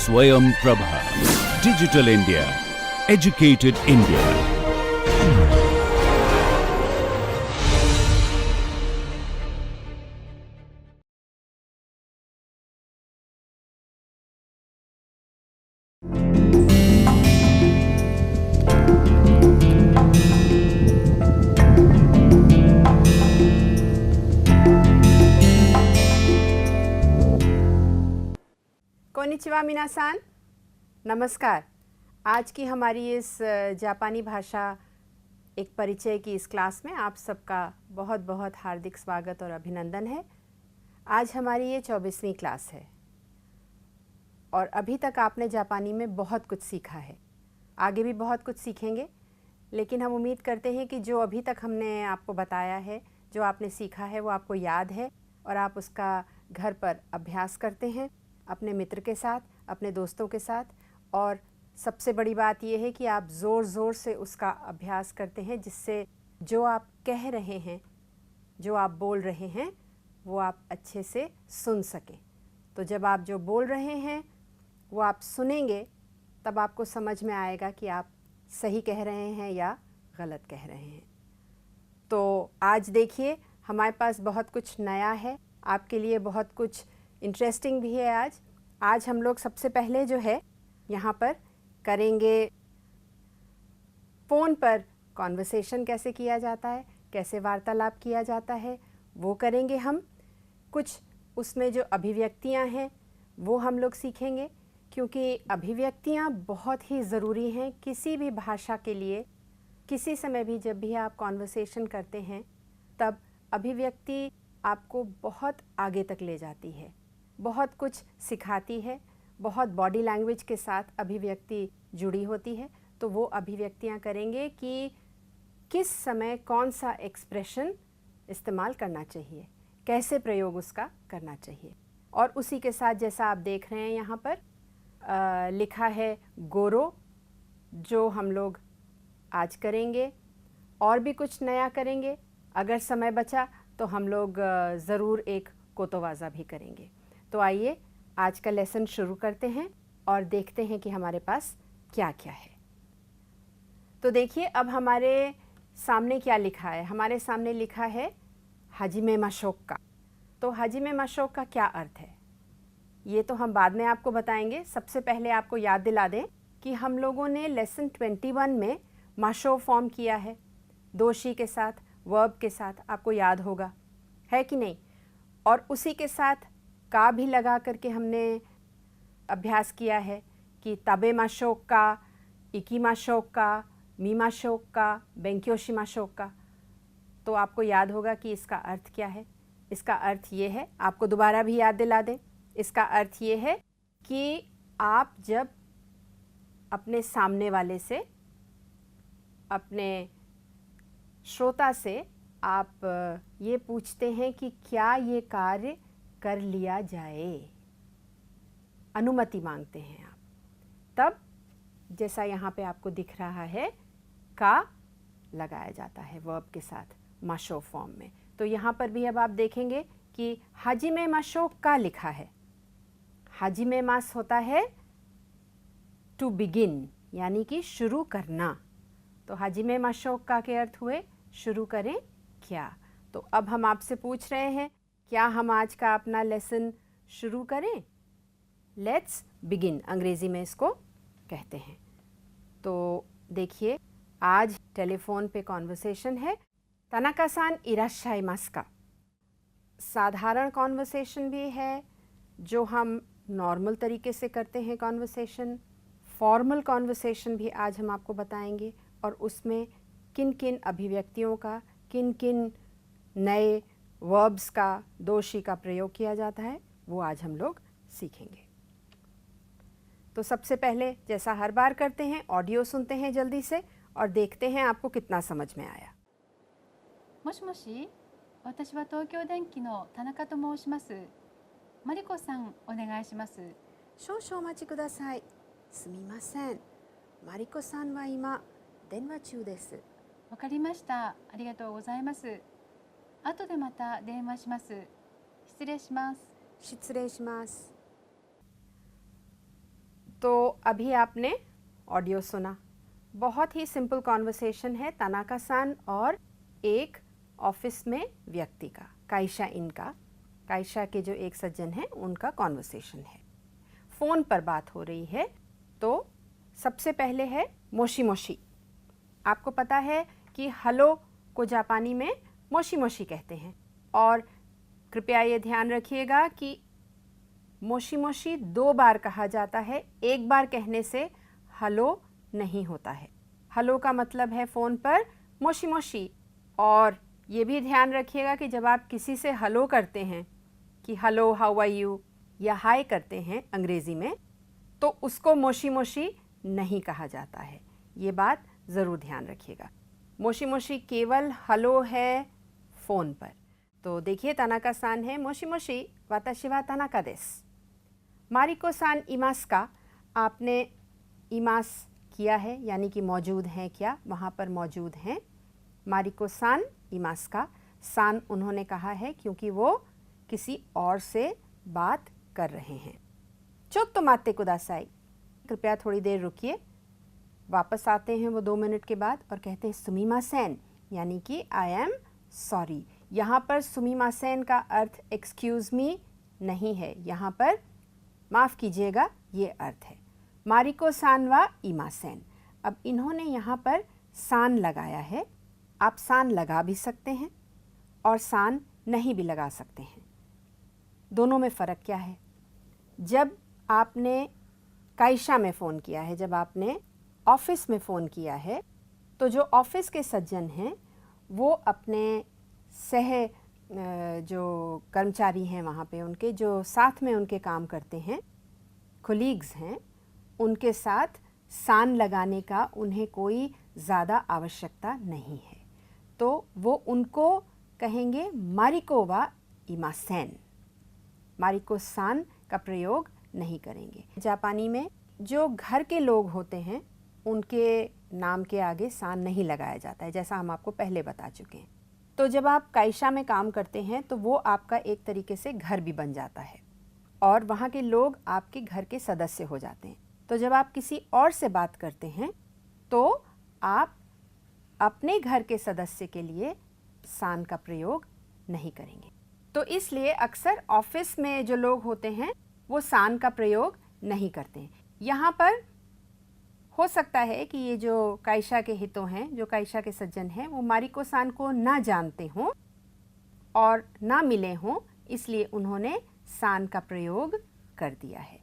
Swayam Prabha. Digital India. Educated India. कोनिचिवा मिनासान, नमस्कार। आज की हमारी इस जापानी भाषा एक परिचय की इस क्लास में आप सबका बहुत बहुत हार्दिक स्वागत और अभिनंदन है। आज हमारी ये 24वीं क्लास है और अभी तक आपने जापानी में बहुत कुछ सीखा है, आगे भी बहुत कुछ सीखेंगे, लेकिन हम उम्मीद करते हैं कि जो अभी तक हमने आपको बताया है, जो आपने सीखा है वो आपको याद है और आप उसका घर पर अभ्यास करते हैं अपने मित्र के साथ, अपने दोस्तों के साथ। और सबसे बड़ी बात यह है कि आप ज़ोर ज़ोर से उसका अभ्यास करते हैं, जिससे जो आप कह रहे हैं, जो आप बोल रहे हैं, वो आप अच्छे से सुन सकें। तो जब आप जो बोल रहे हैं वो आप सुनेंगे, तब आपको समझ में आएगा कि आप सही कह रहे हैं या गलत कह रहे हैं। तो आज देखिए, हमारे पास बहुत कुछ नया है, आपके लिए बहुत कुछ इंटरेस्टिंग भी है। आज हम लोग सबसे पहले जो है यहाँ पर करेंगे फ़ोन पर कॉन्वर्सेशन कैसे किया जाता है, कैसे वार्तालाप किया जाता है, वो करेंगे हम। कुछ उसमें जो अभिव्यक्तियाँ हैं वो हम लोग सीखेंगे, क्योंकि अभिव्यक्तियाँ बहुत ही ज़रूरी हैं किसी भी भाषा के लिए। किसी समय भी जब भी आप कॉन्वर्सेशन करते हैं, तब अभिव्यक्ति आपको बहुत आगे तक ले जाती है, बहुत कुछ सिखाती है, बहुत बॉडी लैंग्वेज के साथ अभिव्यक्ति जुड़ी होती है। तो वो अभिव्यक्तियाँ करेंगे कि किस समय कौन सा एक्सप्रेशन इस्तेमाल करना चाहिए, कैसे प्रयोग उसका करना चाहिए। और उसी के साथ जैसा आप देख रहे हैं यहाँ पर लिखा है गोरो, जो हम लोग आज करेंगे। और भी कुछ नया करेंगे, अगर समय बचा तो हम लोग ज़रूर एक कोतोवाज़ा भी करेंगे। तो आइए आज का लेसन शुरू करते हैं और देखते हैं कि हमारे पास क्या क्या है। तो देखिए, अब हमारे सामने क्या लिखा है। हमारे सामने लिखा है हाजिमे माशोक्का। तो हाजिमे माशोक्का क्या अर्थ है, ये तो हम बाद में आपको बताएंगे। सबसे पहले आपको याद दिला दें कि हम लोगों ने लेसन 21 में माशो फॉर्म किया है, दोषी के साथ, वर्ब के साथ, आपको याद होगा, है कि नहीं। और उसी के साथ का भी लगा करके हमने अभ्यास किया है कि तबे माशोक्का, इकी माशोक्का, मी माशोक्का, बेंक्योशी माशोक्का। तो आपको याद होगा कि इसका अर्थ क्या है। इसका अर्थ ये है, आपको दोबारा भी याद दिला दें, इसका अर्थ ये है कि आप जब अपने सामने वाले से, अपने श्रोता से आप ये पूछते हैं कि क्या ये कार्य कर लिया जाए, अनुमति मांगते हैं आप, तब जैसा यहाँ पे आपको दिख रहा है का लगाया जाता है वर्ब के साथ माशो फॉर्म में। तो यहाँ पर भी अब आप देखेंगे कि हाजिमे माशो का लिखा है। हाजिमे मास होता है टू बिगिन, यानी कि शुरू करना। तो हाजिमे माशो का के अर्थ हुए शुरू करें क्या। तो अब हम आपसे पूछ रहे हैं, क्या हम आज का अपना लेसन शुरू करें। लेट्स बिगिन, अंग्रेजी में इसको कहते हैं। तो देखिए, आज टेलीफोन पे कॉन्वर्सेशन है। तनाका-सान इराश्शाइमासु का। साधारण कॉन्वर्सेशन भी है, जो हम नॉर्मल तरीके से करते हैं कॉन्वर्सेशन। फॉर्मल कॉन्वर्सेशन भी आज हम आपको बताएंगे, और उसमें किन किन अभिव्यक्तियों का, किन किन नए वर्ब्स का, दोषी का प्रयोग किया जाता है, वो आज हम लोग सीखेंगे। तो सबसे पहले जैसा हर बार करते हैं, ऑडियो सुनते हैं जल्दी से और देखते हैं आपको कितना समझ में आया। もしもし、私は東京電機の田中と申します。マリコさん、お願いします。少々お待ちください。すみません。マリコさんは今電話中です。わかりました。ありがとうございます。後でまた電話します。失礼します。失礼します。तो अभी आपने ऑडियो सुना, बहुत ही सिंपल कॉन्वर्सेशन है तानाका सान और एक ऑफिस में व्यक्ति का, काइशा इनका, काइशा के जो एक सज्जन हैं उनका कॉन्वर्सेशन है। फ़ोन पर बात हो रही है। तो सबसे पहले है मोशी मोशी। आपको पता है कि हेलो को जापानी में मोशी मोशी कहते हैं, और कृपया ये ध्यान रखिएगा कि मोशी मोशी 2 बार कहा जाता है, एक बार कहने से हेलो नहीं होता है। हेलो का मतलब है फ़ोन पर मोशी मोशी। और ये भी ध्यान रखिएगा कि जब आप किसी से हेलो करते हैं कि हेलो हाउ आर यू या हाय करते हैं अंग्रेज़ी में, तो उसको मोशी मोशी नहीं कहा जाता है। ये बात ज़रूर ध्यान रखिएगा। मोशी मोशी केवल हेलो है फ़ोन पर। तो देखिए तानाका सान है मोशी मोशी वाताशी वा तानाका देस। मारिको सान इमास का, आपने इमास किया है यानी कि मौजूद हैं क्या, वहाँ पर मौजूद हैं। मारिको सान इमास का, सान उन्होंने कहा है क्योंकि वो किसी और से बात कर रहे हैं। चोत्तो मात्ते कुदासाई, कृपया थोड़ी देर रुकिए। वापस आते हैं वो 2 मिनट के बाद और कहते हैं सुमिमासेन, यानी कि आई एम सॉरी। यहाँ पर सुमिमासेन का अर्थ एक्सक्यूज़ मी नहीं है, यहाँ पर माफ़ कीजिएगा ये अर्थ है। मारिको सान वा इमासेन, अब इन्होंने यहाँ पर सान लगाया है। आप सान लगा भी सकते हैं और सान नहीं भी लगा सकते हैं। दोनों में फ़र्क क्या है? जब आपने काइशा में फ़ोन किया है, जब आपने ऑफिस में फ़ोन किया है, तो जो ऑफिस के सज्जन हैं वो अपने जो कर्मचारी हैं वहाँ पे, उनके जो साथ में उनके काम करते हैं, कोलीग्स हैं, उनके साथ सान लगाने का उन्हें कोई ज़्यादा आवश्यकता नहीं है। तो वो उनको कहेंगे मारिको वा इमासेन, मारिको सान का प्रयोग नहीं करेंगे। जापानी में जो घर के लोग होते हैं उनके नाम के आगे सान नहीं लगाया जाता है, जैसा हम आपको पहले बता चुके हैं। तो जब आप काइशा में काम करते हैं तो वो आपका एक तरीके से घर भी बन जाता है और वहाँ के लोग आपके घर के सदस्य हो जाते हैं। तो जब आप किसी और से बात करते हैं तो आप अपने घर के सदस्य के लिए सान का प्रयोग नहीं करेंगे। तो इसलिए अक्सर ऑफिस में जो लोग होते हैं वो सान का प्रयोग नहीं करते हैं। यहाँ पर हो सकता है कि ये जो काइशा के हितों हैं, जो काइशा के सज्जन हैं, वो मारिको सान को ना जानते हों और ना मिले हों, इसलिए उन्होंने सान का प्रयोग कर दिया है।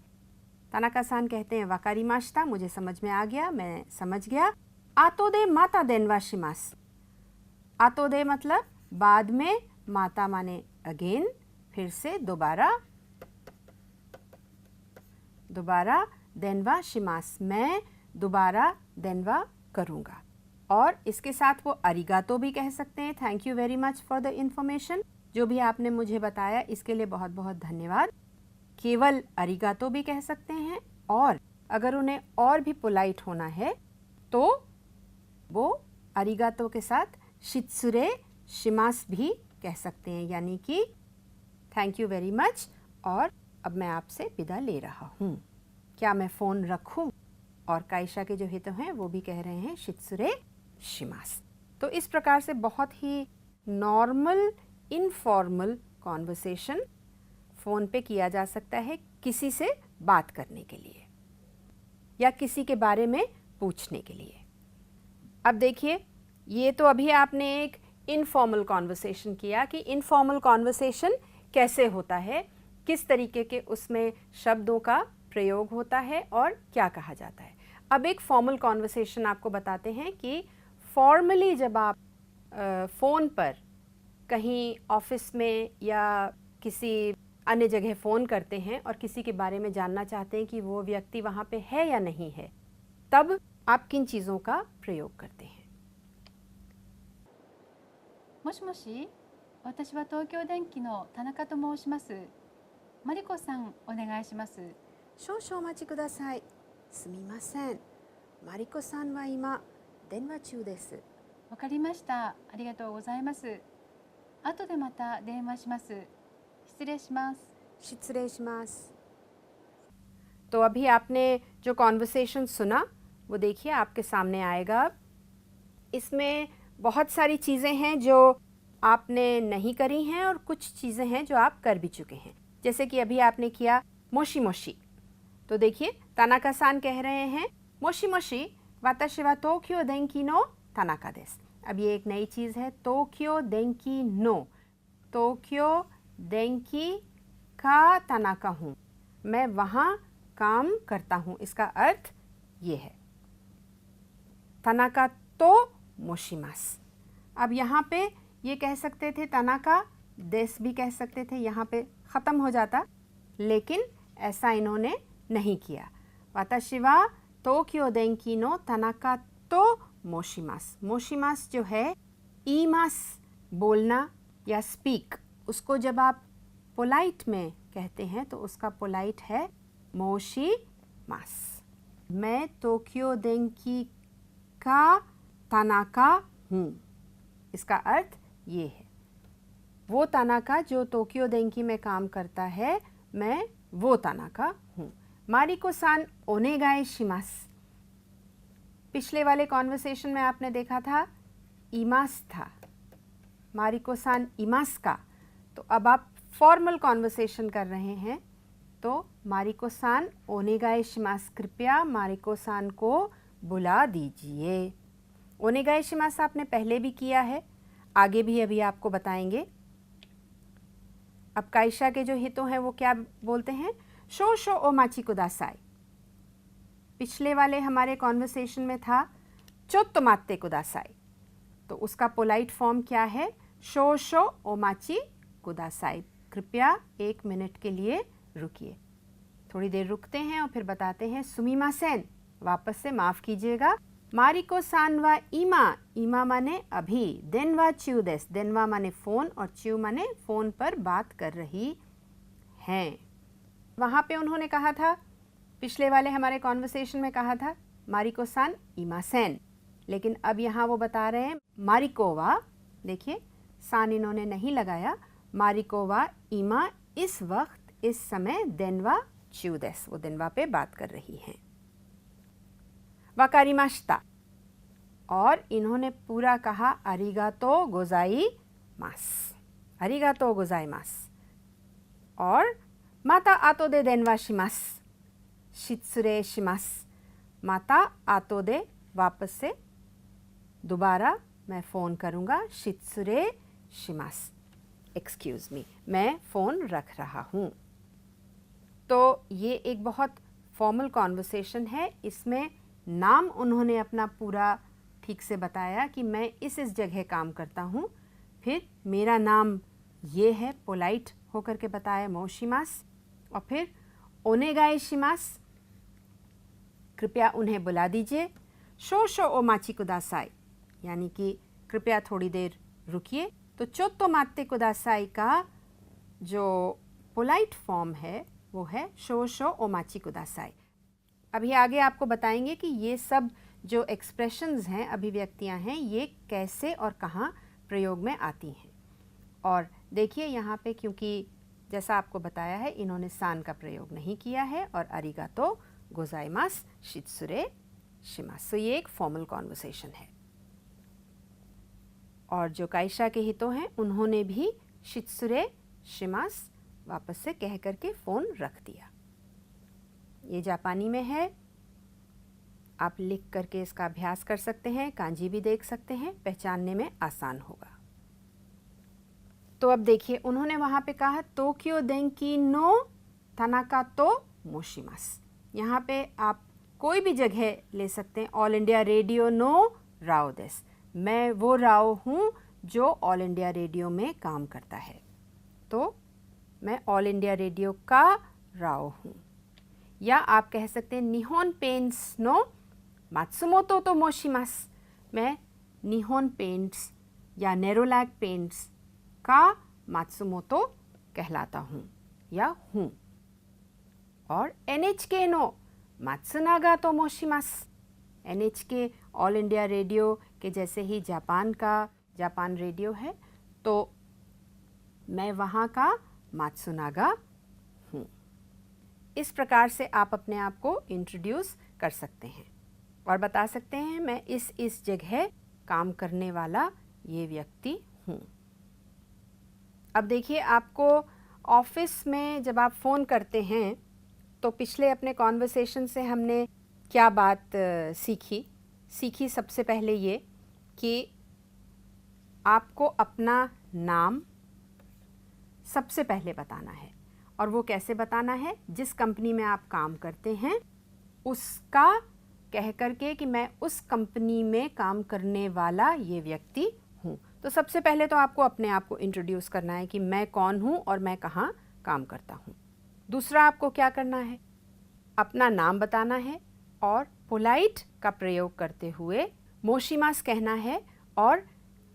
तानाका सान कहते हैं वाकारिमाशिता, मुझे समझ में आ गया, मैं समझ गया। आतो दे माता देनवा शिमास, आतो दे मतलब बाद में, माता माने अगेन, फिर से दोबारा, दोबारा देनवा शिमास, मैं दोबारा देनवा करूँगा। और इसके साथ वो अरिगातो भी कह सकते हैं, thank you very much for the information, जो भी आपने मुझे बताया इसके लिए बहुत बहुत धन्यवाद। केवल अरिगातो भी कह सकते हैं, और अगर उन्हें और भी पोलाइट होना है तो वो अरिगातो के साथ शित्सुरे शिमास भी कह सकते हैं, यानी कि थैंक यू वेरी मच, और अब मैं आपसे विदा ले रहा हूँ। क्या मैं फ़ोन रखूँ? और काइशा के जो हित हैं वो भी कह रहे हैं शित्सुरे शिमास। तो इस प्रकार से बहुत ही नॉर्मल इनफॉर्मल कॉन्वर्सेशन फ़ोन पे किया जा सकता है किसी से बात करने के लिए या किसी के बारे में पूछने के लिए। अब देखिए, ये तो अभी आपने एक इनफॉर्मल कॉन्वर्सेशन किया कि इनफॉर्मल कॉन्वर्सेशन कैसे होता है, किस तरीके के उसमें शब्दों का प्रयोग होता है और क्या कहा जाता है। अब एक फॉर्मल कॉन्वर्सेशन आपको बताते हैं कि फॉर्मली जब आप फ़ोन पर कहीं ऑफिस में या किसी अन्य जगह फ़ोन करते हैं और किसी के बारे में जानना चाहते हैं कि वो व्यक्ति वहाँ पे है या नहीं है, तब आप किन चीज़ों का प्रयोग करते हैं। もしもし、私は東京電機の田中と申します。マリコさん、お願いします。少々お待ちください。すみません。マリコさんは今電話中です。わかりました。ありがとうございます。後でまた電話します。失礼します。失礼します。तो अभी आपने जो कॉन्वर्सेशन सुना वो देखिए आपके सामने आएगा। इसमें बहुत सारी चीज़ें हैं जो आपने नहीं करी हैं और कुछ चीज़ें हैं जो आप कर भी चुके हैं। जैसे कि अभी आपने किया मोशी मोशी, तो देखिए तानाका सान कह रहे हैं मोशी मोशी वाताशी वा टोक्यो देंकी नो तानाका देसु। अब ये एक नई चीज़ है, टोक्यो देंकी नो, टोक्यो देंकी का तानाका हूँ, मैं वहाँ काम करता हूँ। इसका अर्थ ये है तानाका तो मोशिमास। अब यहाँ पे ये कह सकते थे तानाका देस भी कह सकते थे, यहाँ पे ख़त्म हो जाता, लेकिन ऐसा इन्होंने नहीं किया। वाताशी वा टोक्यो देंकी नो तानाका तो मोशिमास। मोशिमास जो है ईमास बोलना या स्पीक, उसको जब आप पोलाइट में कहते हैं तो उसका पोलाइट है मोशिमास। मैं टोक्यो देंकी का तानाका हूँ। इसका अर्थ ये है वो तानाका जो टोक्यो देंकी में काम करता है, मैं वो तानाका हूँ। मारिको सान ओनेगाई शिमास। पिछले वाले कॉन्वर्सेशन में आपने देखा था इमास था, मारिको सान इमास का। तो अब आप फॉर्मल कॉन्वर्सेशन कर रहे हैं, तो मारिको सान ओनेगाई शिमास, कृपया मारिको सान को बुला दीजिए। ओनेगाई शिमास आपने पहले भी किया है, आगे भी अभी आपको बताएंगे। अब काइशा के जो हितो हैं वो क्या बोलते हैं, शो शो ओमाची कुदासाई। पिछले वाले हमारे कॉन्वर्सेशन में था चोत्तो मात्ते कुदासाई, तो उसका पोलाइट फॉर्म क्या है, शो शो ओमाची कुदासाई, कृपया 1 मिनट के लिए रुकिए। थोड़ी देर रुकते हैं और फिर बताते हैं सुमिमासेन, वापस से माफ़ कीजिएगा। मारिको सान वा इमा, इमा माने अभी, देनवा च्यू देस, देनवा माने फ़ोन और च्यू माने फ़ोन पर बात कर रही हैं। वहाँ पे उन्होंने कहा था, पिछले वाले हमारे कॉन्वर्सेशन में कहा था मारिको सान इमासेन, लेकिन अब यहाँ वो बता रहे हैं मारिको वा, देखिए सान इन्होंने नहीं लगाया, मारिको वा इमा इस वक्त इस समय देनवा च्यू देस, वो देनवा पे बात कर रही हैं। वकारिमाशिता, और इन्होंने पूरा कहा अरिगातो गोजाइमास, अरिगातो गोजाइमास। और माता आतो दे देनवा शिमास, शित्सुरे शिमास, माता आतो दे, वापस से दोबारा मैं फ़ोन करूँगा, शित्सुरे शिमास, एक्सक्यूज़ मी, मैं फ़ोन रख रहा हूँ। तो ये एक बहुत फॉर्मल कॉन्वर्सेशन है, इसमें नाम उन्होंने अपना पूरा ठीक से बताया कि मैं इस जगह काम करता हूँ, फिर मेरा नाम ये है, पोलाइट होकर के बताया मोशिमास, और फिर ओनेगाई शिमास, कृपया उन्हें बुला दीजिए। शो शो ओमाची कुदासाई, यानी कि कृपया थोड़ी देर रुकिए। तो चोत्तो मात्ते कुदासाई का जो पोलाइट फॉर्म है वो है शो शो ओमाची कुदासाई। अभी आगे आपको बताएंगे कि ये सब जो एक्सप्रेशंस हैं, अभिव्यक्तियां हैं, ये कैसे और कहाँ प्रयोग में आती हैं। और देखिए यहाँ पे, क्योंकि जैसा आपको बताया है इन्होंने सान का प्रयोग नहीं किया है, और अरिगातो गोजाइमास, शित्सुरे शिमास, तो ये एक फॉर्मल कॉन्वर्सेशन है। और जो काइशा के हितों हैं उन्होंने भी शित्सुरे शिमास वापस से कह करके फ़ोन रख दिया। ये जापानी में है, आप लिख करके इसका अभ्यास कर सकते हैं, कांजी भी देख सकते हैं, पहचानने में आसान होगा। तो अब देखिए उन्होंने वहाँ पे कहा टोक्यो देंकी नो तानाका तो मोशिमास। यहाँ पे आप कोई भी जगह ले सकते हैं, ऑल इंडिया रेडियो नो राओ देस, मैं वो राओ हूँ जो ऑल इंडिया रेडियो में काम करता है, तो मैं ऑल इंडिया रेडियो का राओ हूँ। या आप कह सकते हैं निहोन पेंट्स नो मात्सुमोतो तो मोशिमास, मैं निहोन पेंट्स या नेरोलैक पेंट्स का मात्सुमोतो कहलाता हूँ या हूँ। और NHK नो मात्सुनागा तो मोशिमास, NHK ऑल इंडिया रेडियो के जैसे ही जापान का जापान रेडियो है, तो मैं वहाँ का मात्सुनागा हूँ। इस प्रकार से आप अपने आप को इंट्रोड्यूस कर सकते हैं और बता सकते हैं मैं इस जगह काम करने वाला ये व्यक्ति हूँ। अब देखिए, आपको ऑफिस में जब आप फ़ोन करते हैं तो पिछले अपने कॉन्वर्सेशन से हमने क्या बात सीखी सबसे पहले ये कि आपको अपना नाम सबसे पहले बताना है। और वो कैसे बताना है? जिस कंपनी में आप काम करते हैं उसका कह करके कि मैं उस कंपनी में काम करने वाला ये व्यक्ति हूँ। तो सबसे पहले तो आपको अपने आप को इंट्रोड्यूस करना है कि मैं कौन हूँ और मैं कहाँ काम करता हूँ। दूसरा आपको क्या करना है? अपना नाम बताना है और पोलाइट का प्रयोग करते हुए मोशिमास कहना है और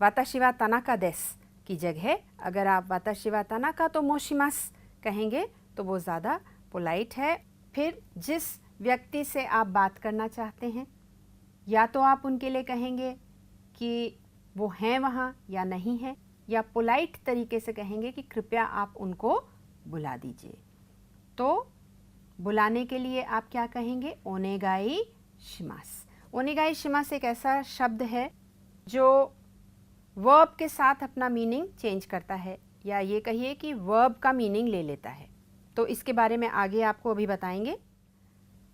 वाताशी वा तानाका देस की जगह अगर आप वाताशी वा तानाका तो मोशिमास कहेंगे तो वो ज़्यादा पोलाइट है। फिर जिस व्यक्ति से आप बात करना चाहते हैं या तो आप उनके लिए कहेंगे कि वो हैं वहाँ या नहीं हैं, या पोलाइट तरीके से कहेंगे कि कृपया आप उनको बुला दीजिए। तो बुलाने के लिए आप क्या कहेंगे? ओनेगाई शिमास। ओनेगाई शिमास एक ऐसा शब्द है जो वर्ब के साथ अपना मीनिंग चेंज करता है, या ये कहिए कि वर्ब का मीनिंग ले लेता है। तो इसके बारे में आगे आपको अभी बताएंगे।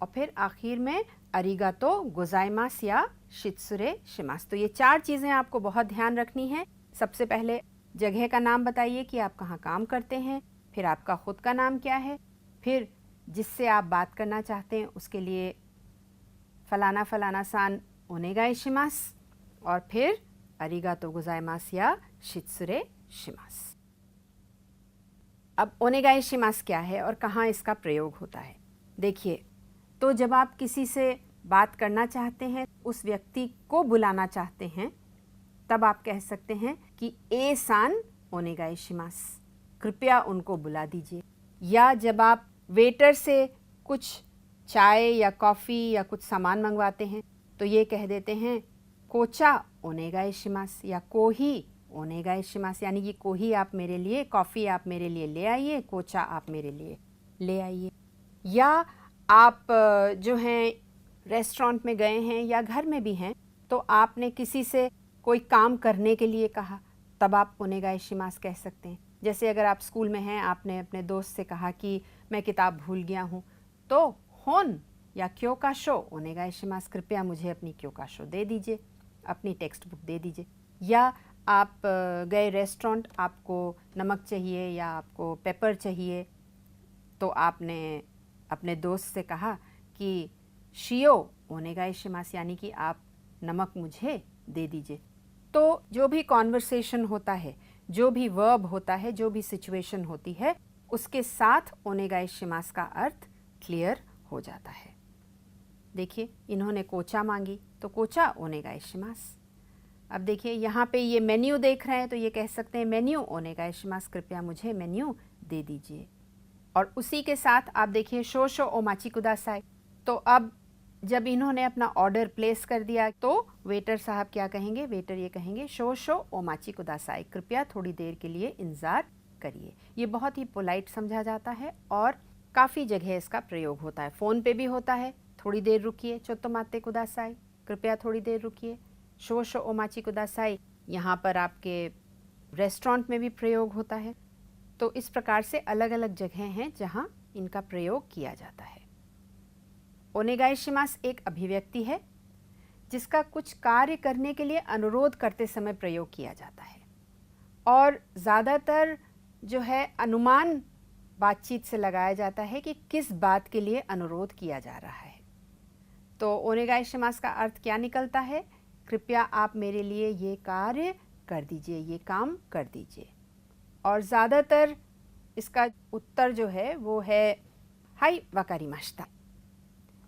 और फिर आखिर में अरिगातो गोजाइमास या शित्सुरे शिमास। तो ये 4 चीज़ें आपको बहुत ध्यान रखनी है। सबसे पहले जगह का नाम बताइए कि आप कहाँ काम करते हैं, फिर आपका खुद का नाम क्या है, फिर जिससे आप बात करना चाहते हैं उसके लिए फलाना फलाना सान ओनेगाई शिमास, और फिर अरिगातो गोजाइमास या शित्सुरे शिमास। अब ओनेगाई शिमास क्या है और कहाँ इसका प्रयोग होता है? देखिए, तो जब आप किसी से बात करना चाहते हैं, उस व्यक्ति को बुलाना चाहते हैं, तब आप कह सकते हैं कि ए सान ओनेगाई शिमास, कृपया उनको बुला दीजिए। या जब आप वेटर से कुछ चाय या कॉफ़ी या कुछ सामान मंगवाते हैं तो ये कह देते हैं कोचा ओनेगाई शिमास या कोही ओनेगाई शिमास, यानी कि कोही आप मेरे लिए, कॉफ़ी आप मेरे लिए ले आइए, कोचा आप मेरे लिए ले आइए। या आप जो हैं रेस्टोरेंट में गए हैं या घर में भी हैं तो आपने किसी से कोई काम करने के लिए कहा, तब आप ओनेगाई शिमास कह सकते हैं। जैसे अगर आप स्कूल में हैं, आपने अपने दोस्त से कहा कि मैं किताब भूल गया हूँ, तो होन या क्योकाशो ओनेगाई शिमास, कृपया मुझे अपनी क्योकाशो दे दीजिए, अपनी टेक्स्ट बुक दे दीजिए। या आप गए रेस्टोरेंट, आपको नमक चाहिए या आपको पेपर चाहिए, तो आपने अपने दोस्त से कहा कि शियो ओनेगाई शिमास, यानी कि आप नमक मुझे दे दीजिए। तो जो भी कॉन्वर्सेशन होता है, जो भी वर्ब होता है, जो भी सिचुएशन होती है, उसके साथ ओनेगाई शिमास का अर्थ क्लियर हो जाता है। देखिए, इन्होंने कोचा मांगी तो कोचा ओनेगाई शिमास। अब देखिए, यहाँ पे ये मेन्यू देख रहे हैं तो ये कह सकते हैं मेन्यू ओनेगाई शिमास, कृपया मुझे मेन्यू दे दीजिए। और उसी के साथ आप देखिए शोशो ओमाची कुदासाई। तो अब जब इन्होंने अपना ऑर्डर प्लेस कर दिया तो वेटर साहब क्या कहेंगे? वेटर ये कहेंगे शोशो ओमाची कुदासाई, कृपया थोड़ी देर के लिए इंतज़ार करिए। ये बहुत ही पोलाइट समझा जाता है और काफ़ी जगह इसका प्रयोग होता है। फ़ोन पे भी होता है, थोड़ी देर रुकिए, चोत्तो माते कुदासाई, कृपया थोड़ी देर रुकिए। शोशो ओमाची कुदासाई यहाँ पर आपके रेस्टोरेंट में भी प्रयोग होता है। तो इस प्रकार से अलग अलग जगह हैं जहाँ इनका प्रयोग किया जाता है। ओनेगाई शिमास एक अभिव्यक्ति है जिसका कुछ कार्य करने के लिए अनुरोध करते समय प्रयोग किया जाता है और ज़्यादातर जो है अनुमान बातचीत से लगाया जाता है कि किस बात के लिए अनुरोध किया जा रहा है। तो ओनेगाई शिमास का अर्थ क्या निकलता है? कृपया आप मेरे लिए ये कार्य कर दीजिए, ये काम कर दीजिए। और ज़्यादातर इसका उत्तर जो है वो है हाई वकारिमाशिता,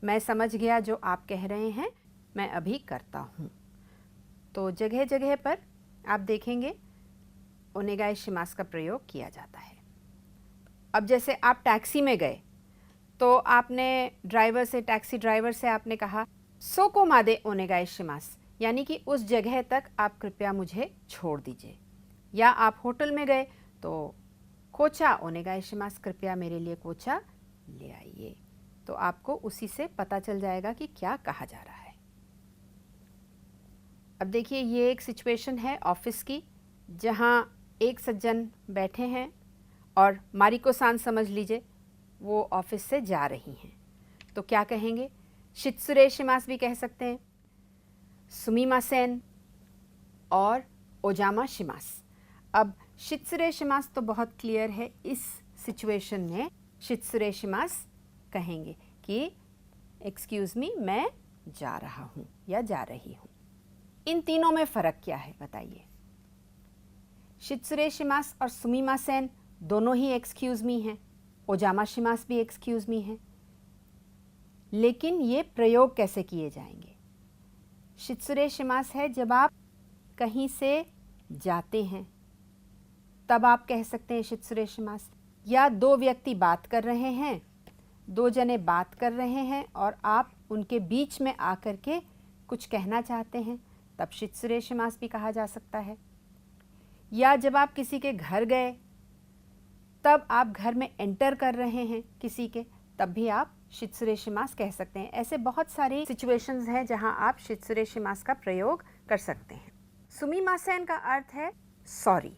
मैं समझ गया जो आप कह रहे हैं, मैं अभी करता हूँ। तो जगह जगह पर आप देखेंगे ओनेगाई शिमास का प्रयोग किया जाता है। अब जैसे आप टैक्सी में गए तो आपने ड्राइवर से, टैक्सी ड्राइवर से आपने कहा सोको मादे ओनेगाई शिमास, यानी कि उस जगह तक आप कृपया मुझे छोड़ दीजिए। या आप होटल में गए तो कोचा ओनेगाई शिमास, कृपया मेरे लिए कोचा ले आइए। तो आपको उसी से पता चल जाएगा कि क्या कहा जा रहा है। अब देखिए, ये एक सिचुएशन है ऑफिस की, जहाँ एक सज्जन बैठे हैं और मारिको सान समझ लीजिए वो ऑफिस से जा रही हैं। तो क्या कहेंगे? शित्सुरे शिमास भी कह सकते हैं, सुमिमासेन और ओजामा शिमास। अब शित्सुरे शिमास तो बहुत क्लियर है, इस सिचुएशन में शित्सुरे शिमास कहेंगे कि एक्सक्यूज़ मी, मैं जा रहा हूँ या जा रही हूँ। इन तीनों में फ़र्क क्या है बताइए? शित्सुरे शिमास और सुमिमासेन दोनों ही एक्सक्यूज़ मी हैं, ओजामा शिमास भी एक्सक्यूज़ मी है, लेकिन ये प्रयोग कैसे किए जाएंगे? शित्सुरे शिमास है जब आप कहीं से जाते हैं, तब आप कह सकते हैं शित्सुरे शिमास। या दो व्यक्ति बात कर रहे हैं, दो जने बात कर रहे हैं और आप उनके बीच में आकर के कुछ कहना चाहते हैं, तब शित्सुरे शिमास भी कहा जा सकता है। या जब आप किसी के घर गए, तब आप घर में एंटर कर रहे हैं किसी के, तब भी आप शित्सुरे शिमास कह सकते हैं। ऐसे बहुत सारी सिचुएशंस हैं जहां आप शित्सुरे शिमास का प्रयोग कर सकते हैं। सुमिमासेन का अर्थ है सॉरी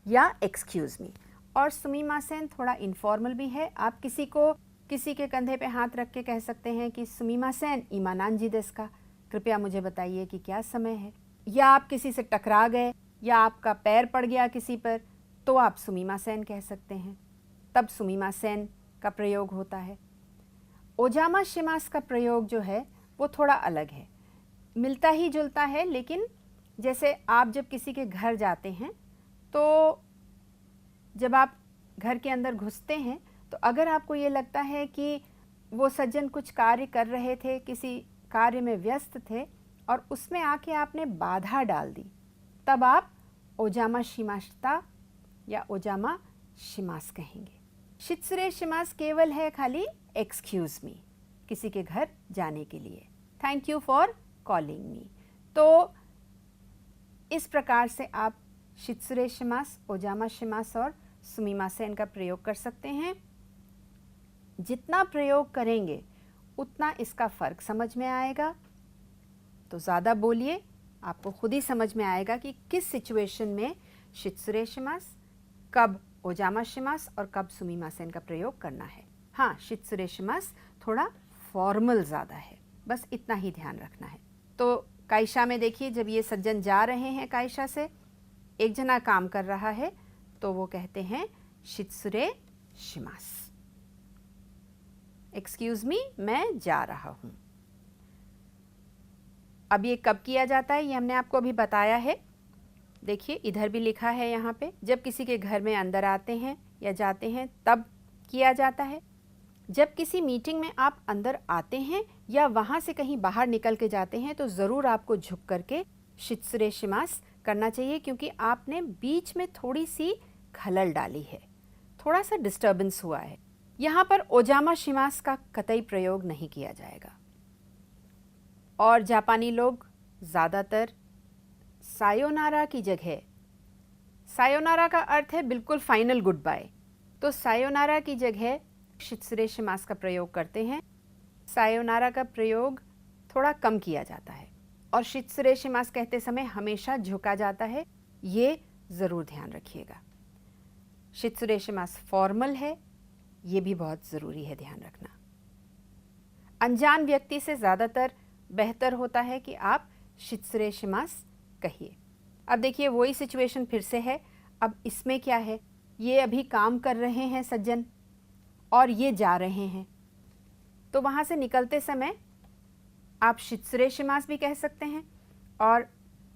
या एक्सक्यूज़ मी, और सुमिमासेन थोड़ा इनफॉर्मल भी है। आप किसी के कंधे पे हाथ रख के कह सकते हैं कि सुमिमासेन इमानांजी देsu का, कृपया मुझे बताइए कि क्या समय है। या आप किसी से टकरा गए या आपका पैर पड़ गया किसी पर, तो आप सुमिमासेन कह सकते हैं, तब सुमिमासेन का प्रयोग होता है। ओजामा शिमास का प्रयोग जो है वो थोड़ा अलग है, मिलता ही जुलता है, लेकिन जैसे आप जब किसी के घर जाते हैं तो जब आप घर के अंदर घुसते हैं तो अगर आपको ये लगता है कि वो सज्जन कुछ कार्य कर रहे थे, किसी कार्य में व्यस्त थे और उसमें आके आपने बाधा डाल दी, तब आप ओजामा शिमास्ता या ओजामा शिमास कहेंगे। शित्सुरे शिमास केवल है खाली एक्सक्यूज़ मी, किसी के घर जाने के लिए, thank you for calling me. तो इस प्रकार से आप शित्सुरे शिमास, ओजामा शिमास और सुमिमासेन का प्रयोग कर सकते हैं। जितना प्रयोग करेंगे उतना इसका फ़र्क समझ में आएगा। तो ज़्यादा बोलिए, आपको खुद ही समझ में आएगा कि किस सिचुएशन में शित्सुरे शिमास, कब ओजामा शिमास और कब सुमिमासेन का प्रयोग करना है। हाँ, शित्सुरे शिमास थोड़ा फॉर्मल ज़्यादा है, बस इतना ही ध्यान रखना है। तो काइशा में देखिए, जब ये सज्जन जा रहे हैं काइशा से, एक जना काम कर रहा है, तो वो कहते हैं शित्सुरे शिमास, एक्सक्यूज़ मी, मैं जा रहा हूँ। अब ये कब किया जाता है ये हमने आपको अभी बताया है। देखिए इधर भी लिखा है यहाँ पे, जब किसी के घर में अंदर आते हैं या जाते हैं तब किया जाता है। जब किसी मीटिंग में आप अंदर आते हैं या वहाँ से कहीं बाहर निकल के जाते हैं तो ज़रूर आपको झुक करके शित्सुरे शिमास करना चाहिए, क्योंकि आपने बीच में थोड़ी सी खलल डाली है, थोड़ा सा डिस्टर्बेंस हुआ है। यहाँ पर ओजामा शिमास का कतई प्रयोग नहीं किया जाएगा। और जापानी लोग ज़्यादातर सायोनारा की जगह, सायोनारा का अर्थ है बिल्कुल फाइनल गुड बाय, तो सायोनारा की जगह शित्सुरे शिमास का प्रयोग करते हैं। सायोनारा का प्रयोग थोड़ा कम किया जाता है और शित्सुरे शिमास कहते समय हमेशा झुका जाता है, ये ज़रूर ध्यान रखिएगा। शित्सुरे शिमास फॉर्मल है, ये भी बहुत ज़रूरी है ध्यान रखना। अनजान व्यक्ति से ज़्यादातर बेहतर होता है कि आप शित्सुरे शिमास कहिए। अब देखिए वही सिचुएशन फिर से है। अब इसमें क्या है, ये अभी काम कर रहे हैं सज्जन और ये जा रहे हैं, तो वहाँ से निकलते समय आप शित्सुरे शिमास भी कह सकते हैं। और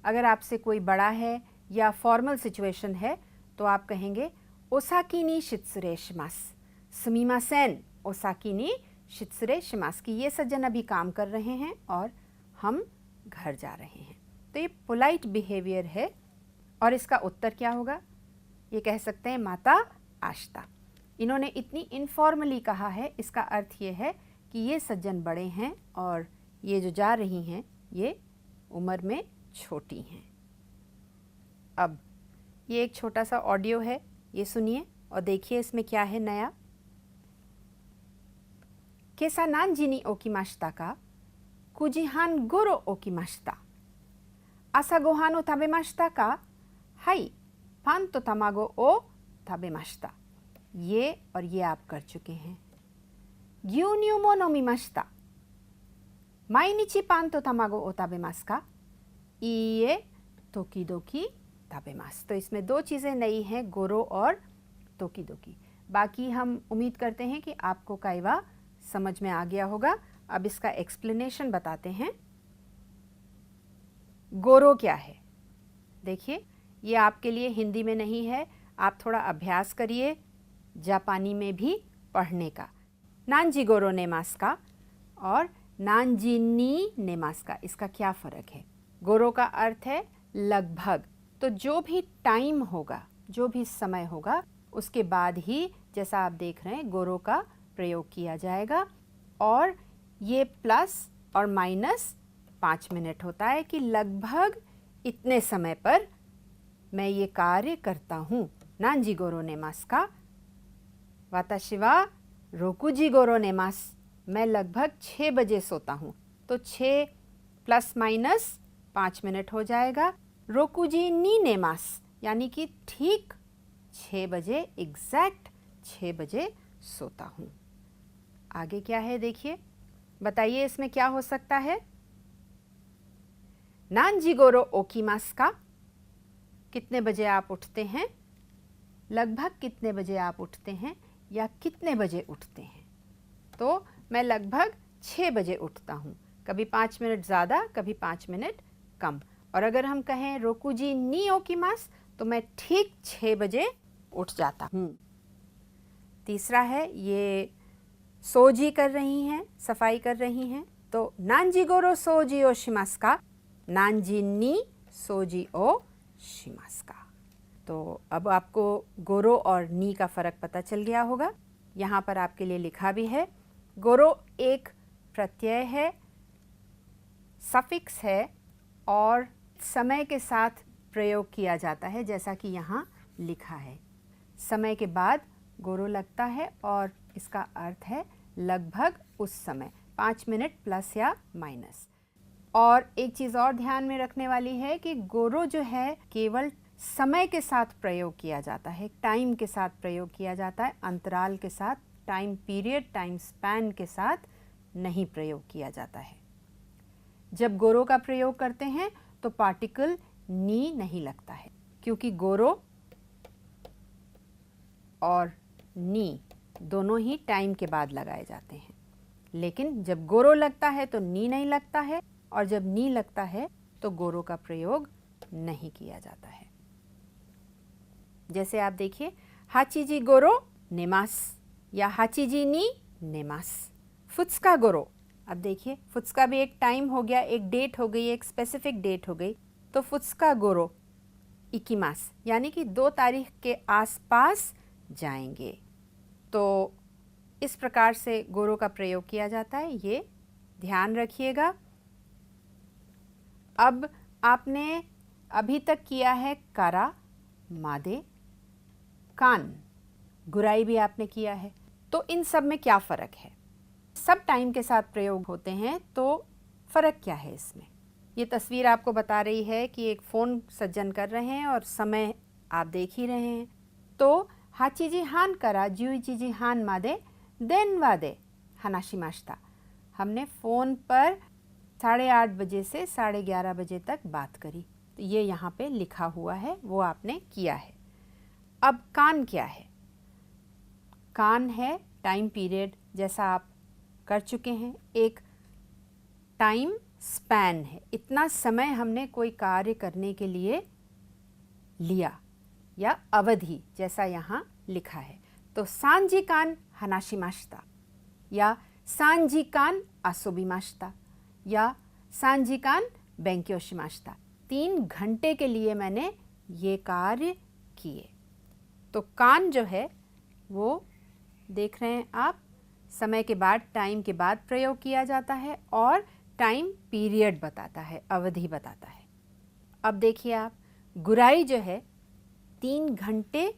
अगर आपसे कोई बड़ा है या फॉर्मल सिचुएशन है तो आप कहेंगे ओसाकी नी शित्सुरे शिमास, सुमिमासेन ओसाकी नी शित्सुरे शिमास, की ये सज्जन अभी काम कर रहे हैं और हम घर जा रहे हैं। तो ये पोलाइट बिहेवियर है। और इसका उत्तर क्या होगा, ये कह सकते हैं माता आश्ता। इन्होंने इतनी इनफॉर्मली कहा है, इसका अर्थ ये है कि ये सज्जन बड़े हैं और ये जो जा रही हैं ये उम्र में छोटी हैं। अब ये एक छोटा सा ऑडियो है, ये सुनिए और देखिए इसमें क्या है नया। 今朝何時に起きましたか 9時半ごろ起きました。朝ごはんを食べましたかはい、パンと卵を食べました。ये और ये आप कर चुके हैं। 牛乳も飲みました。毎日パンと卵を食べますかいいえ、時々食べます。तो इसमें दो चीज़ें नई हैं, गोरो और तोकी दोकी। बाकी हम उम्मीद करते हैं कि आपको कायवा समझ में आ गया होगा। अब इसका एक्सप्लेनेशन बताते हैं। गोरो क्या है? देखिए, ये आपके लिए हिंदी में नहीं है, आप थोड़ा अभ्यास करिए जापानी में भी पढ़ने का। नानजी गोरो नेमास का और नानजी नी नेमास का, इसका क्या फ़र्क है? गोरो का अर्थ है लगभग, तो जो भी टाइम होगा, जो भी समय होगा, उसके बाद ही जैसा आप देख रहे हैं गोरो का प्रयोग किया जाएगा। और ये प्लस और माइनस 5 मिनट होता है कि लगभग इतने समय पर मैं ये कार्य करता हूँ। नानजी गोरो नेमास का वाताशी वा रोकुजी गोरो नेमास, मैं लगभग 6 बजे सोता हूँ। तो 6 प्लस माइनस 5 मिनट हो जाएगा। रोकुजी नी नेमास यानी कि ठीक 6 बजे, एग्जैक्ट 6 बजे सोता हूँ। आगे क्या है देखिए, बताइए इसमें क्या हो सकता है। नानजी गोरो ओकीमास का, कितने बजे आप उठते हैं, लगभग कितने बजे आप उठते हैं या कितने बजे उठते हैं। तो मैं लगभग 6 बजे उठता हूँ, कभी 5 मिनट ज़्यादा, कभी 5 मिनट कम। और अगर हम कहें रोकुजी नी ओकीमास, तो मैं ठीक 6 बजे उठ जाता हूँ। तीसरा है, ये सोजी कर रही हैं, सफाई कर रही हैं, तो नानजी गोरो सोजी ओ शिमास का, नानजी नी सोजी ओ शिमास का। तो अब आपको गोरो और नी का फ़र्क पता चल गया होगा। यहाँ पर आपके लिए लिखा भी है। गोरो एक प्रत्यय है, सफिक्स है और समय के साथ प्रयोग किया जाता है, जैसा कि यहाँ लिखा है। समय के बाद गोरो लगता है और इसका अर्थ है लगभग उस समय, 5 मिनट प्लस या माइनस। और एक चीज़ और ध्यान में रखने वाली है कि गोरो जो है केवल समय के साथ प्रयोग किया जाता है, टाइम के साथ प्रयोग किया जाता है, अंतराल के साथ, टाइम पीरियड, टाइम स्पैन के साथ नहीं प्रयोग किया जाता है। जब गोरो का प्रयोग करते हैं तो पार्टिकल नी नहीं लगता है, क्योंकि गोरो और नी दोनों ही टाइम के बाद लगाए जाते हैं। लेकिन जब गोरो लगता है तो नी नहीं लगता है, और जब नी लगता है तो गोरो का प्रयोग नहीं किया जाता है। जैसे आप देखिए, हाचीजी गोरो नेमास या हाचीजी नी नेमास। फुत्सुका गोरो, अब देखिए फुत्सुका भी एक टाइम हो गया, एक डेट हो गई, एक स्पेसिफिक डेट हो गई। तो फुत्सुका गोरो इकिमास यानी कि 2 तारीख के आसपास जाएंगे। तो इस प्रकार से गोरो का प्रयोग किया जाता है, ये ध्यान रखिएगा। अब आपने अभी तक किया है कारा, मादे, कान, गुराई भी आपने किया है। तो इन सब में क्या फ़र्क है? सब टाइम के साथ प्रयोग होते हैं, तो फ़र्क क्या है इसमें? ये तस्वीर आपको बता रही है कि एक फ़ोन सज्जन कर रहे हैं और समय आप देख ही रहे हैं। तो हाचीजी हान करा जुईची हान मादे देन वादे हनाशिमाश्ता, हमने फ़ोन पर 8:30 बजे से 11:30 बजे तक बात करी। तो ये यहाँ पे लिखा हुआ है, वो आपने किया है। अब कान क्या है? कान है टाइम पीरियड, जैसा आप कर चुके हैं। एक टाइम स्पैन है, इतना समय हमने कोई कार्य करने के लिए लिया, या अवधि, जैसा यहाँ लिखा है। तो सांजी कान हनाशिमाश्ता या सांजी कान आसोबिमाश्ता या सांजी कान बेंक्योशिमाश्ता, 3 घंटे के लिए मैंने ये कार्य किए। तो कान जो है वो देख रहे हैं आप, समय के बाद, टाइम के बाद प्रयोग किया जाता है और टाइम पीरियड बताता है, अवधि बताता है। अब देखिए आप, गुराई जो है 3 घंटे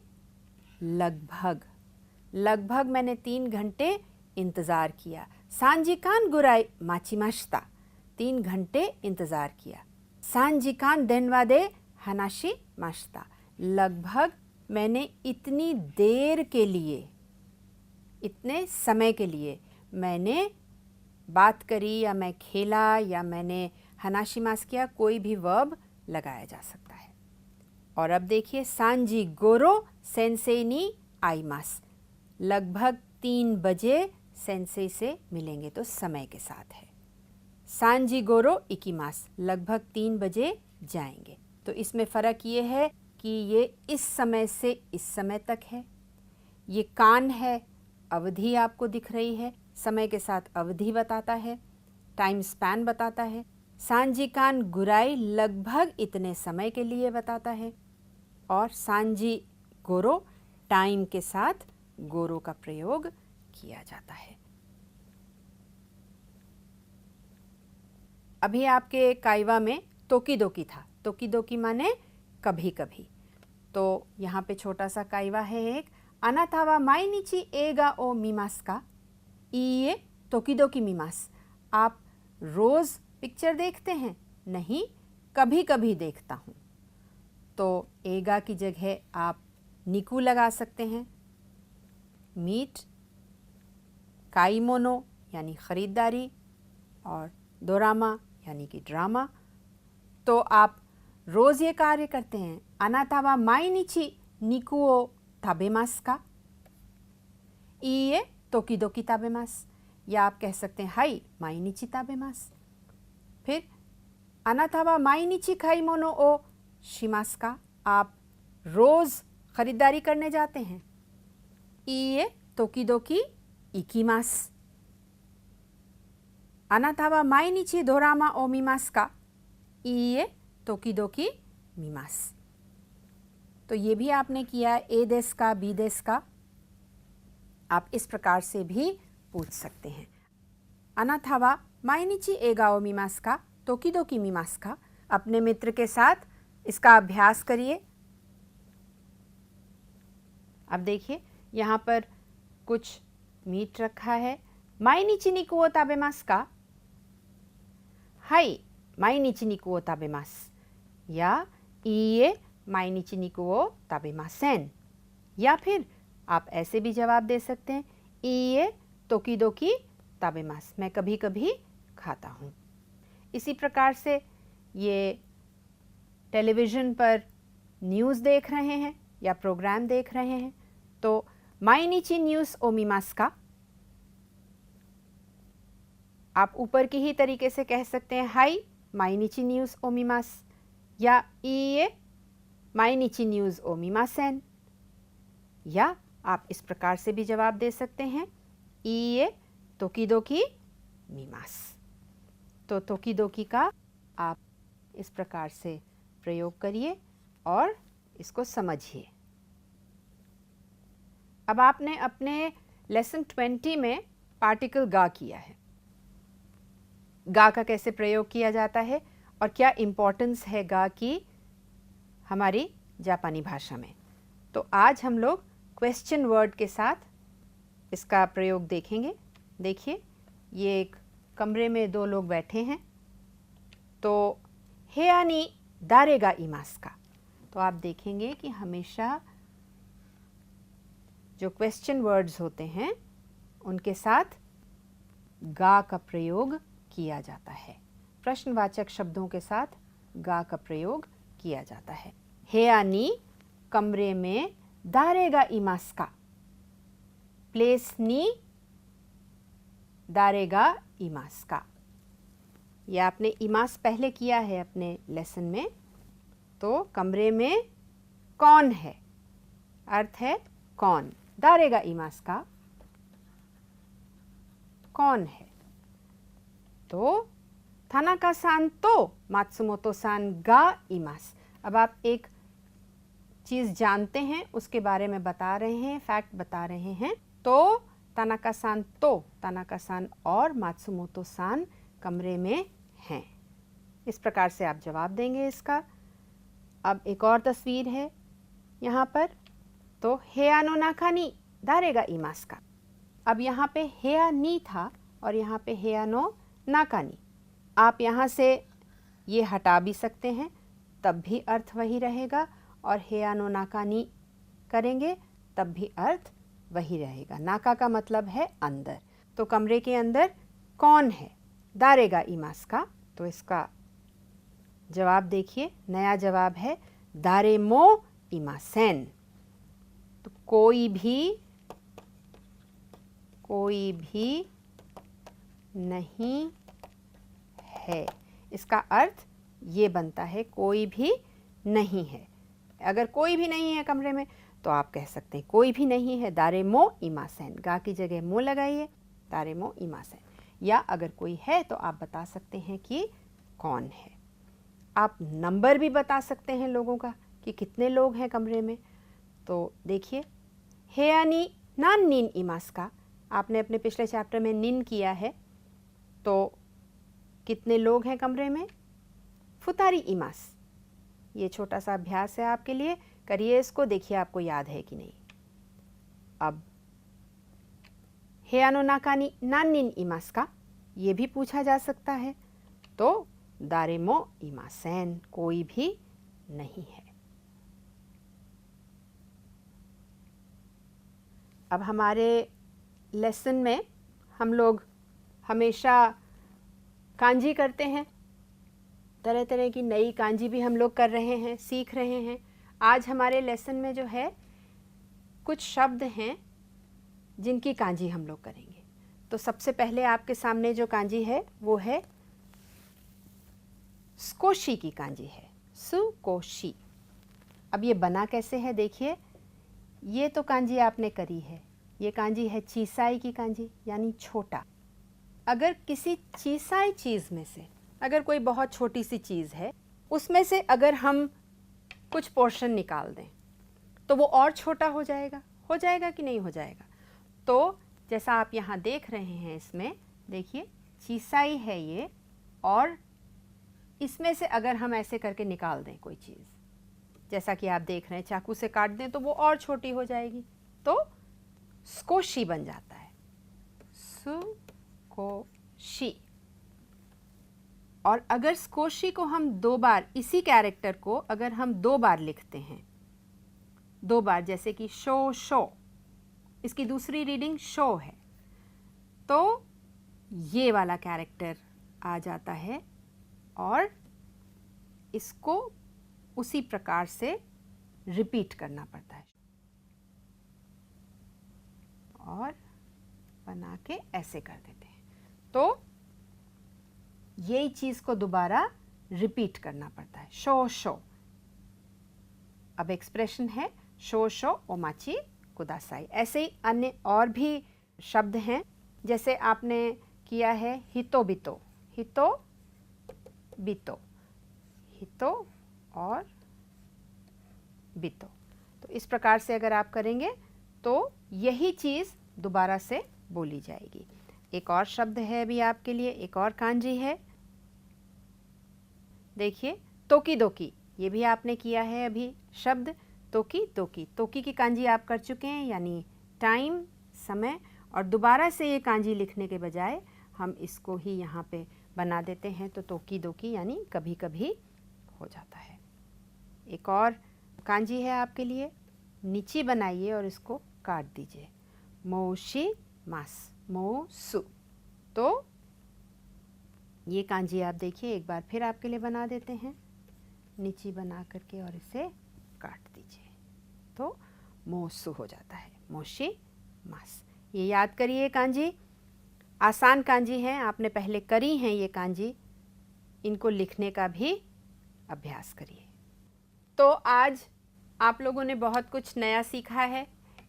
लगभग, लगभग मैंने 3 घंटे इंतज़ार किया। 3時間ぐらい待ちました 3 घंटे इंतज़ार किया 3時間電話で話しました लगभग मैंने इतनी देर के लिए इतने समय के लिए मैंने बात करी या मैं खेला या मैंने हनाशिमास किया कोई भी वर्ब लगाया जा सकता है। और अब देखिए सांजी गोरो सेंसेई नी आईमास लगभग 3 बजे सेंसेई से मिलेंगे तो समय के साथ है। सांजी गोरो इकीमास लगभग 3 बजे जाएंगे तो इसमें फ़र्क ये है कि ये इस समय से इस समय तक है। ये कान है, अवधि आपको दिख रही है, समय के साथ अवधि बताता है, टाइम स्पैन बताता है। सांजी कान गुराई लगभग इतने समय के लिए बताता है और सांजी गोरो टाइम के साथ गोरो का प्रयोग किया जाता है। अभी आपके काइवा में तोकीदोकी था। तोकीदोकी माने कभी कभी। तो यहाँ पे छोटा सा काइवा है एक, अनाता वा माइनिची एगा ओ मीमास का? इए तोकीदोकी मीमास। आप रोज़ पिक्चर देखते हैं? नहीं, कभी कभी देखता हूँ। तो एगा की जगह आप निकू लगा सकते हैं। मीट, काइमोनो यानी ख़रीदारी और दोरामा यानी कि ड्रामा। तो आप रोज़ ये कार्य करते हैं। अनाता वा माइनिची निकू ओ ताबेमास का? इए तोकीदोकी ताबेमास। या आप कह सकते हैं हाई माइनिची ताबेमास। फिर अनाता वा माइनिची खाइमोनो ओ शिमास का? आप रोज़ ख़रीदारी करने जाते हैं। इए तोकीदोकी इकीमास। अनाता वा माइनिची दोरामा ओ मीमास का? इए तोकीदोकी मीमास। तो ये भी आपने किया ए देस का, बी देस का। आप इस प्रकार से भी पूछ सकते हैं। अनाता वा माइनिची एगा ओ मीमास का? तोकीदोकी मीमास का? अपने मित्र के साथ इसका अभ्यास करिए। अब देखिए यहाँ पर कुछ मीट रखा है। माइनिची निकू ओ ताबेमास का? हाई माइनिची निकू ओ ताबेमास। या इए माइनिची निकू ओ ताबेमासेन। या फिर आप ऐसे भी जवाब दे सकते हैं, इए तोकीदोकी ताबेमास। मैं कभी कभी खाता हूँ। इसी प्रकार से ये टेलीविज़न पर न्यूज़ देख रहे हैं या प्रोग्राम देख रहे हैं तो माइनिची न्यूज़ ओ मीमास का? आप ऊपर की ही तरीके से कह सकते हैं हाई माइनिची न्यूज़ ओ मीमास या इए माइनिची न्यूज़ ओ मीमासेन। या आप इस प्रकार से भी जवाब दे सकते हैं, इए तोकीदोकी मीमास। तो तोकीदोकी का आप इस प्रकार से प्रयोग करिए और इसको समझिए। अब आपने अपने लेसन 20 में पार्टिकल गा किया है। गा का कैसे प्रयोग किया जाता है और क्या इम्पोर्टेंस है गा की हमारी जापानी भाषा में। तो आज हम लोग क्वेश्चन वर्ड के साथ इसका प्रयोग देखेंगे। देखिए ये एक कमरे में 2 लोग बैठे हैं। तो हेया नी दारेगा इमास का? तो आप देखेंगे कि हमेशा जो क्वेश्चन वर्ड्स होते हैं उनके साथ गा का प्रयोग किया जाता है। प्रश्नवाचक शब्दों के साथ गा का प्रयोग किया जाता है। हेया नी कमरे में दारेगा इमास का? प्लेस नी दारेगा इमास का? यह आपने इमास पहले किया है अपने लेसन में। तो कमरे में कौन है, अर्थ है कौन। दारेगा इमास का? कौन है। तो थानाका सान तो मात्सुमोतो सान गा इमास। अब आप एक चीज़ जानते हैं उसके बारे में बता रहे हैं, फैक्ट बता रहे हैं। तो तानाका सान और मात्सुमोतो सान कमरे में हैं। इस प्रकार से आप जवाब देंगे इसका। अब एक और तस्वीर है यहाँ पर। तो हेया नो नाका नी दारेगा इमास का? अब यहाँ पे हेया नी था और यहाँ पे हेयानो नाकानी। आप यहाँ से ये हटा भी सकते हैं, तब भी अर्थ वही रहेगा, और हेयानो नाकानी करेंगे तब भी अर्थ वही रहेगा। नाका का मतलब है अंदर, तो कमरे के अंदर कौन है? दारेगा इमास का। तो इसका जवाब देखिए, नया जवाब है दारे मो इमासेन। तो कोई भी नहीं है, इसका अर्थ ये बनता है कोई भी नहीं है। अगर कोई भी नहीं है कमरे में तो आप कह सकते हैं कोई भी नहीं है, दारे मो इमासेन। गा की जगह मो लगाइए, दारे मो इमासेन। या अगर कोई है तो आप बता सकते हैं कि कौन है। आप नंबर भी बता सकते हैं लोगों का कि कितने लोग हैं कमरे में। तो देखिए, हेयानी नान निन इमास का, आपने अपने पिछले चैप्टर में निन किया है, तो कितने लोग हैं कमरे में? फुतारी इमास। ये छोटा सा अभ्यास है आपके लिए, करिए इसको, देखिए आपको याद है कि नहीं। अब हेयानो नाकानी नान निन इमास का, ये भी पूछा जा सकता है, तो दारे मो इमासेन, कोई भी नहीं है। अब हमारे लेसन में हम लोग हमेशा कांजी करते हैं, तरह तरह की नई कांजी भी हम लोग कर रहे हैं, सीख रहे हैं। आज हमारे लेसन में जो है कुछ शब्द हैं जिनकी कांजी हम लोग करेंगे। तो सबसे पहले आपके सामने जो कांजी है वो है स्कोशी की कांजी है, सुकोशी। अब ये बना कैसे है देखिए, ये तो कांजी आपने करी है, ये कांजी है चीसाई की कांजी, यानी छोटा। अगर किसी चीसाई चीज़ में से, अगर कोई बहुत छोटी सी चीज़ है, उसमें से अगर हम कुछ पोर्शन निकाल दें तो वो और छोटा हो जाएगा कि नहीं हो जाएगा? तो जैसा आप यहाँ देख रहे हैं, इसमें देखिए चीसाई है ये, और इसमें से अगर हम ऐसे करके निकाल दें कोई चीज़, जैसा कि आप देख रहे हैं, चाकू से काट दें तो वो और छोटी हो जाएगी, तो स्कोशी बन जाता है, सुकोशी। और अगर स्कोशी को हम 2 बार, इसी कैरेक्टर को अगर हम 2 बार लिखते हैं, 2 बार, जैसे कि शो शो, इसकी दूसरी रीडिंग शो है, तो ये वाला कैरेक्टर आ जाता है और इसको उसी प्रकार से रिपीट करना पड़ता है, और बना के ऐसे कर देते हैं, तो यही चीज़ को दोबारा रिपीट करना पड़ता है, शो शो। अब एक्सप्रेशन है शो शो ओमाची कुदासाई। ऐसे ही अन्य और भी शब्द हैं, जैसे आपने किया है हितो बितो, हितो बितो, हितो और बितो। तो इस प्रकार से अगर आप करेंगे तो यही चीज़ दोबारा से बोली जाएगी। एक और शब्द है अभी आपके लिए, एक और कांजी है, देखिए तोकी दोकी, ये भी आपने किया है अभी शब्द तोकी दोकी। तोकी की कांजी आप कर चुके हैं, यानी टाइम, समय, और दोबारा से ये कांजी लिखने के बजाय हम इसको ही यहाँ पे बना देते हैं, तो तोकी दोकी यानी कभी कभी हो जाता है। एक और कांजी है आपके लिए, नीची बनाइए और इसको काट दीजिए, मोशी मास, मोसु। तो ये कांजी आप देखिए, एक बार फिर आपके लिए बना देते हैं, नीची बना करके और इसे काट दीजिए, तो मोसु हो जाता है, मोशी मास। ये याद करिए कांजी, आसान कांजी हैं, आपने पहले करी हैं ये कांजी, इनको लिखने का भी अभ्यास करिए। तो आज आप लोगों ने बहुत कुछ नया सीखा है,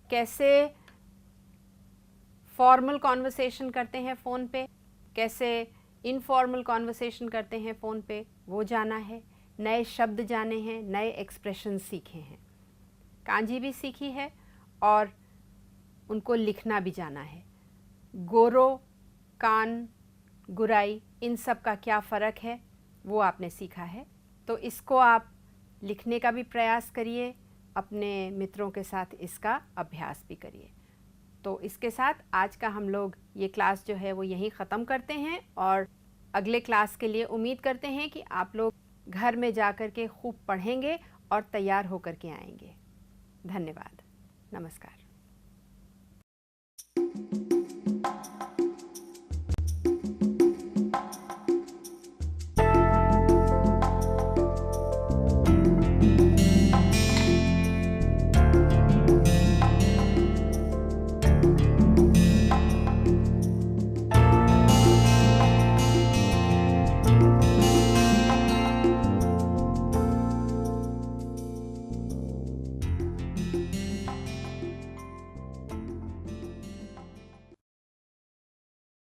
कैसे फॉर्मल कॉन्वर्सेशन करते हैं फ़ोन पे, कैसे इनफॉर्मल कॉन्वर्सेशन करते हैं फ़ोन पे, वो जाना है, नए शब्द जाने हैं, नए एक्सप्रेशन सीखे हैं, कांजी भी सीखी है और उनको लिखना भी जाना है। गोरो, कान, गुराई, इन सब का क्या फ़र्क है वो आपने सीखा है, तो इसको आप लिखने का भी प्रयास करिए, अपने मित्रों के साथ इसका अभ्यास भी करिए। तो इसके साथ आज का हम लोग ये क्लास जो है वो यहीं ख़त्म करते हैं और अगले क्लास के लिए उम्मीद करते हैं कि आप लोग घर में जा कर के खूब पढ़ेंगे और तैयार होकर के आएंगे। धन्यवाद। नमस्कार।